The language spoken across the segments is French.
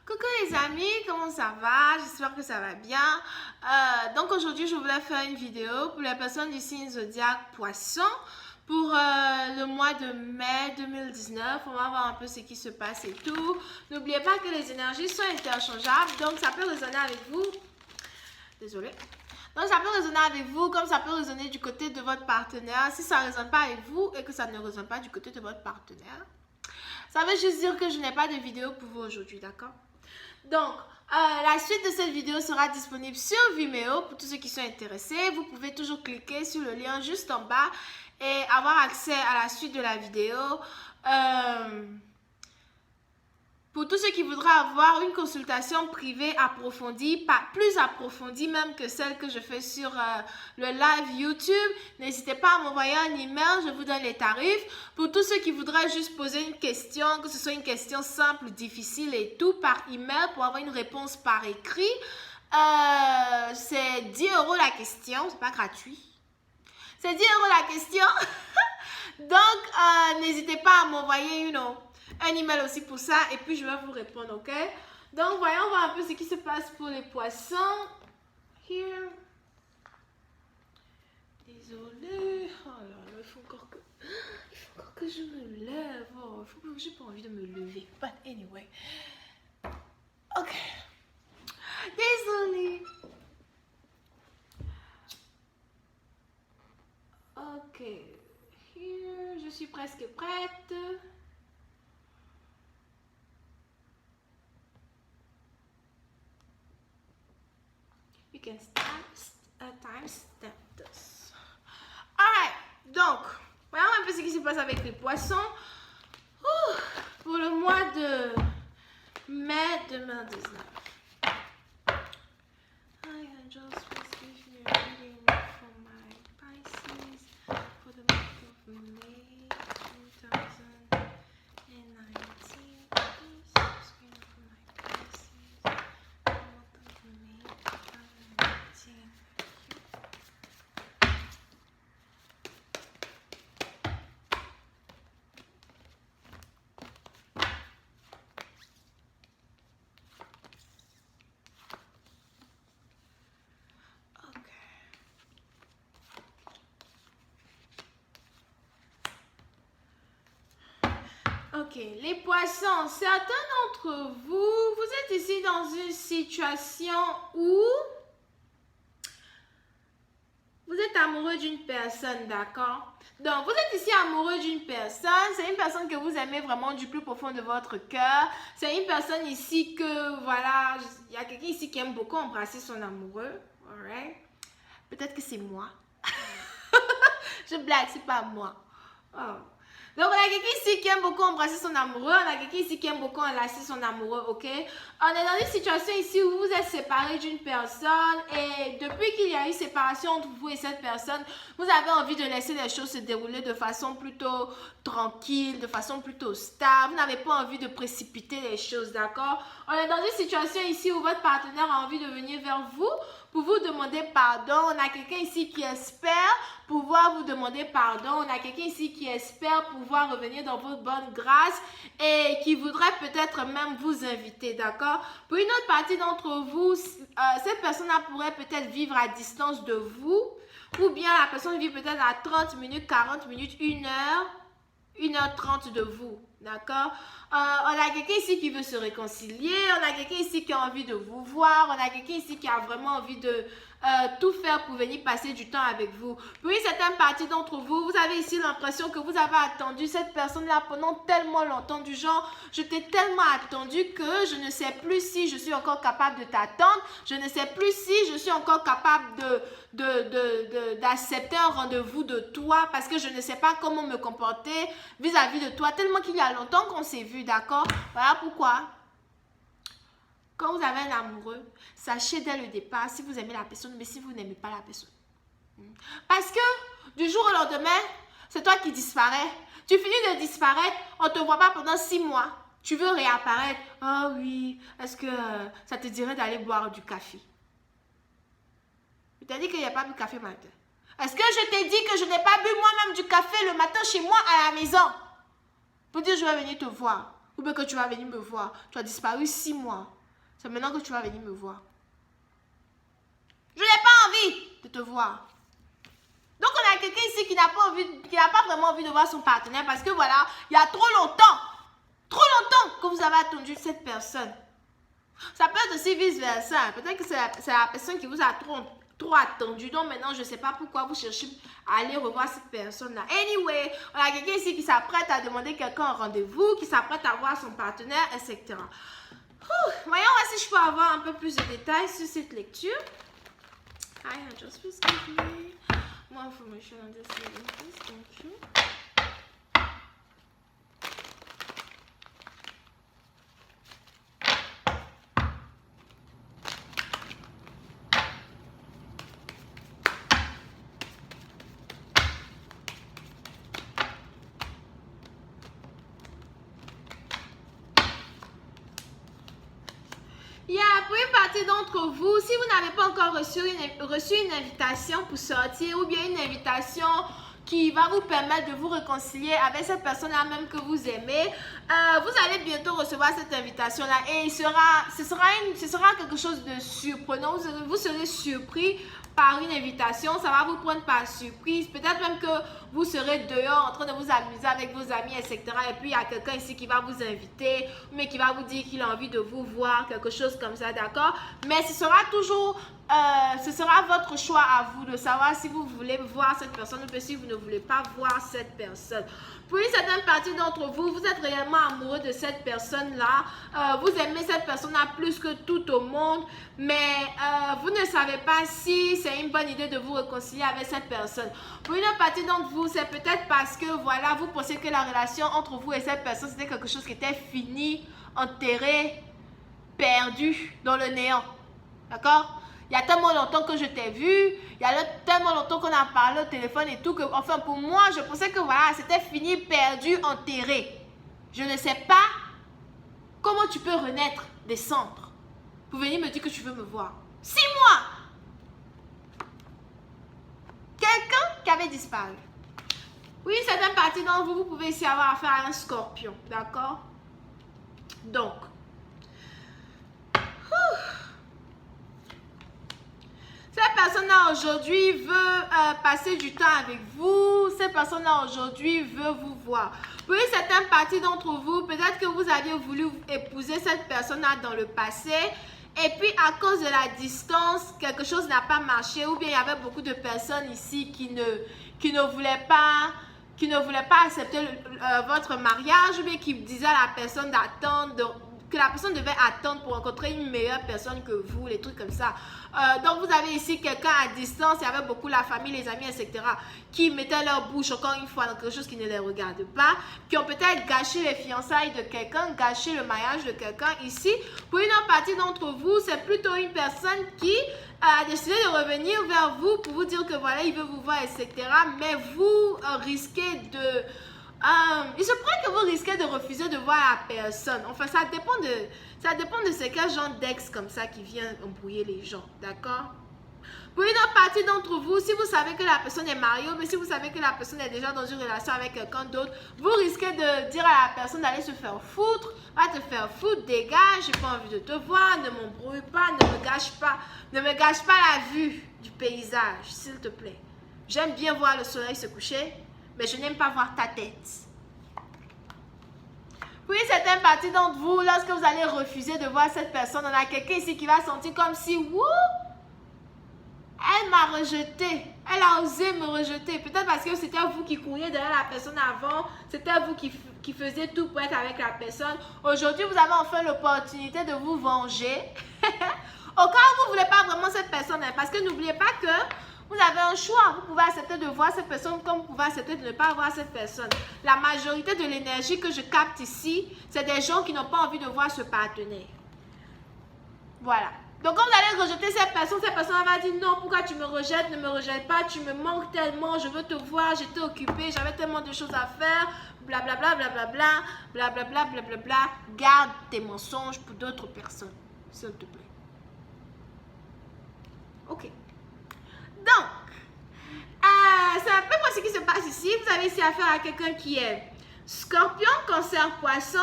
Coucou les amis, comment ça va? J'espère que ça va bien. Donc aujourd'hui, je voulais faire une vidéo pour les personnes du signe zodiaque Poisson pour le mois de mai 2019. On va voir un peu ce qui se passe et tout. N'oubliez pas que les énergies sont interchangeables, donc ça peut résonner avec vous. Désolée. Donc ça peut résonner avec vous comme ça peut résonner du côté de votre partenaire. Si ça ne résonne pas avec vous et que ça ne résonne pas du côté de votre partenaire, ça veut juste dire que je n'ai pas de vidéo pour vous aujourd'hui, d'accord? Donc, la suite de cette vidéo sera disponible sur Vimeo pour tous ceux qui sont intéressés. Vous pouvez toujours cliquer sur le lien juste en bas et avoir accès à la suite de la vidéo. Pour tous ceux qui voudraient avoir une consultation privée approfondie, plus approfondie même que celle que je fais sur le live YouTube, n'hésitez pas à m'envoyer un email, je vous donne les tarifs. Pour tous ceux qui voudraient juste poser une question, que ce soit une question simple, difficile et tout, par email pour avoir une réponse par écrit, c'est 10 € la question, c'est pas gratuit. C'est 10 € la question. Donc, n'hésitez pas à m'envoyer un email aussi pour ça et puis je vais vous répondre, ok? Donc, voyons voir un peu ce qui se passe pour les poissons. Here. Désolée. Oh là là, il faut encore que je me lève. Oh, j'ai pas envie de me lever. But anyway. Ok. Désolée. Ok. Here. Je suis presque prête. You can timestamp this. Alright, donc, voyons un peu ce qui se passe avec les poissons. Pour le mois de mai 2019. Hi, angels, please give me a reading for my Pisces for the month of May 2019. Please screen for my Pisces for the month of May 2019. Ok, les poissons, certains d'entre vous, vous êtes ici dans une situation où vous êtes amoureux d'une personne, d'accord? Donc, vous êtes ici amoureux d'une personne, c'est une personne que vous aimez vraiment du plus profond de votre cœur. C'est une personne ici que, voilà, il y a quelqu'un ici qui aime beaucoup embrasser son amoureux, alright? Peut-être que c'est moi. Je blague, c'est pas moi. Oh. Donc, on a quelqu'un ici qui aime beaucoup embrasser son amoureux. On a quelqu'un ici qui aime beaucoup enlacer son amoureux, ok? On est dans une situation ici où vous êtes séparés d'une personne et depuis qu'il y a eu séparation entre vous et cette personne, vous avez envie de laisser les choses se dérouler de façon plutôt tranquille, de façon plutôt stable. Vous n'avez pas envie de précipiter les choses, d'accord? On est dans une situation ici où votre partenaire a envie de venir vers vous pour vous demander pardon. On a quelqu'un ici qui espère pouvoir vous demander pardon. On a quelqu'un ici qui espère pouvoir revenir dans votre bonne grâce et qui voudrait peut-être même vous inviter, d'accord? Pour une autre partie d'entre vous, cette personne-là pourrait peut-être vivre à distance de vous ou bien la personne vit peut-être à 30 minutes, 40 minutes, 1 heure, 1h30 de vous, d'accord? On a quelqu'un ici qui veut se réconcilier, on a quelqu'un ici qui a envie de vous voir, on a quelqu'un ici qui a vraiment envie de tout faire pour venir passer du temps avec vous. Pour une certaine partie d'entre vous, vous avez ici l'impression que vous avez attendu cette personne-là pendant tellement longtemps, du genre, je t'ai tellement attendu que je ne sais plus si je suis encore capable de t'attendre, je ne sais plus si je suis encore capable d'accepter un rendez-vous de toi parce que je ne sais pas comment me comporter vis-à-vis de toi, tellement qu'il y a longtemps qu'on s'est vu, d'accord? Voilà pourquoi. Quand vous avez un amoureux, sachez dès le départ si vous aimez la personne, mais si vous n'aimez pas la personne. Parce que du jour au lendemain, c'est toi qui disparais. Tu finis de disparaître, on ne te voit pas pendant 6 mois. Tu veux réapparaître. Ah oui, est-ce que ça te dirait d'aller boire du café? Je t'ai dit qu'il n'y a pas bu de café matin. Est-ce que je t'ai dit que je n'ai pas bu moi-même du café le matin chez moi à la maison? Pour dire je vais venir te voir. Ou bien que tu vas venir me voir. Tu as disparu 6 mois. C'est maintenant que tu vas venir me voir. Je n'ai pas envie de te voir. Donc, on a quelqu'un ici qui n'a pas vraiment envie de voir son partenaire parce que voilà, il y a trop longtemps que vous avez attendu cette personne. Ça peut être aussi vice-versa. Peut-être que c'est la personne qui vous a trop attendu. Donc, maintenant, je ne sais pas pourquoi vous cherchez à aller revoir cette personne-là. Anyway, on a quelqu'un ici qui s'apprête à demander quelqu'un un rendez-vous, qui s'apprête à voir son partenaire, etc. Voyons si je peux avoir un peu plus de détails sur cette lecture. I have just received more information on this reading, please. Thank you. Pour une partie d'entre vous, si vous n'avez pas encore reçu une invitation pour sortir ou bien une invitation qui va vous permettre de vous réconcilier avec cette personne-là même que vous aimez, vous allez bientôt recevoir cette invitation-là et ce sera quelque chose de surprenant. Vous serez surpris par une invitation, ça va vous prendre par surprise. Peut-être même que vous serez dehors en train de vous amuser avec vos amis, etc. Et puis il y a quelqu'un ici qui va vous inviter, mais qui va vous dire qu'il a envie de vous voir, quelque chose comme ça, d'accord? Mais ce sera toujours, ce sera votre choix à vous de savoir si vous voulez voir cette personne ou si vous ne voulez pas voir cette personne. Pour une certaine partie d'entre vous, vous êtes réellement amoureux de cette personne-là. Vous aimez cette personne-là plus que tout au monde, mais vous ne savez pas si c'est une bonne idée de vous réconcilier avec cette personne. Pour une partie d'entre vous, c'est peut-être parce que voilà, vous pensez que la relation entre vous et cette personne, c'était quelque chose qui était fini, enterré, perdu dans le néant. D'accord? Il y a tellement longtemps que je t'ai vu, il y a tellement longtemps qu'on a parlé au téléphone et tout, que, enfin pour moi, je pensais que voilà, c'était fini, perdu, enterré. Je ne sais pas comment tu peux renaître des cendres pour venir me dire que tu veux me voir. 6 mois! Quelqu'un qui avait disparu. Oui, certaines parties d'entre vous, vous pouvez ici avoir affaire à un scorpion, d'accord? Donc, cette personne-là aujourd'hui veut passer du temps avec vous. Cette personne-là aujourd'hui veut vous voir. Pour une certaine partie d'entre vous, peut-être que vous aviez voulu épouser cette personne-là dans le passé. Et puis, à cause de la distance, quelque chose n'a pas marché. Ou bien, il y avait beaucoup de personnes ici qui ne voulaient pas accepter votre mariage. Ou bien qui disaient à la personne d'attendre, que la personne devait attendre pour rencontrer une meilleure personne que vous, les trucs comme ça. Donc, vous avez ici quelqu'un à distance, il y avait beaucoup la famille, les amis, etc. qui mettaient leur bouche encore une fois dans quelque chose qui ne les regarde pas, qui ont peut-être gâché les fiançailles de quelqu'un, gâché le mariage de quelqu'un ici. Pour une autre partie d'entre vous, c'est plutôt une personne qui a décidé de revenir vers vous pour vous dire que voilà, il veut vous voir, etc. Mais vous risquez de... il se pourrait que vous risquez de refuser de voir la personne. Enfin, ça dépend de ce quel genre d'ex comme ça qui vient embrouiller les gens, d'accord? Pour une autre partie d'entre vous, si vous savez que la personne est mariée, mais si vous savez que la personne est déjà dans une relation avec quelqu'un d'autre, vous risquez de dire à la personne d'aller se faire foutre, va te faire foutre, dégage, j'ai pas envie de te voir, ne m'embrouille pas, ne me gâche pas la vue du paysage, s'il te plaît. J'aime bien voir le soleil se coucher, mais je n'aime pas voir ta tête. Pour une certaine partie d'entre vous, lorsque vous allez refuser de voir cette personne, on a quelqu'un ici qui va sentir comme si, wouh, elle m'a rejeté. Elle a osé me rejeter. Peut-être parce que c'était vous qui couriez derrière la personne avant. C'était vous qui faisiez tout pour être avec la personne. Aujourd'hui, vous avez enfin l'opportunité de vous venger. Au cas où vous ne voulez pas vraiment cette personne. Parce que n'oubliez pas que vous avez un choix. Vous pouvez accepter de voir cette personne comme vous pouvez accepter de ne pas voir cette personne. La majorité de l'énergie que je capte ici, c'est des gens qui n'ont pas envie de voir ce partenaire. Voilà. Donc, quand vous allez rejeter cette personne va dire non, pourquoi tu me rejettes, ne me rejette pas, tu me manques tellement, je veux te voir, j'étais occupée, j'avais tellement de choses à faire, blablabla, blablabla, blablabla, blablabla. Garde tes mensonges pour d'autres personnes, s'il te plaît. Ok. Donc, c'est un peu ce qui se passe ici. Vous avez ici affaire à quelqu'un qui est Scorpion, Cancer, Poisson.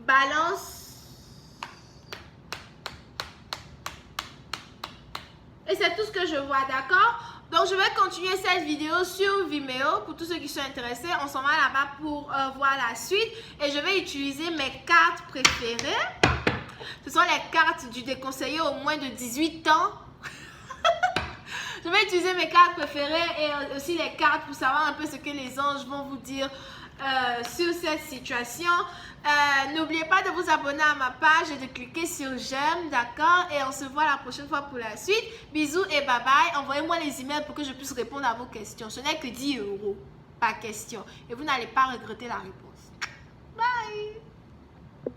Balance. Et c'est tout ce que je vois, d'accord? Donc, je vais continuer cette vidéo sur Vimeo pour tous ceux qui sont intéressés. On s'en va là-bas pour voir la suite. Et je vais utiliser mes cartes préférées. Ce sont les cartes du déconseillé au moins de 18 ans. Je vais utiliser mes cartes préférées et aussi les cartes pour savoir un peu ce que les anges vont vous dire sur cette situation. N'oubliez pas de vous abonner à ma page et de cliquer sur j'aime, d'accord? Et on se voit la prochaine fois pour la suite. Bisous et bye bye. Envoyez-moi les emails pour que je puisse répondre à vos questions. Ce n'est que 10 € par question et vous n'allez pas regretter la réponse. Bye!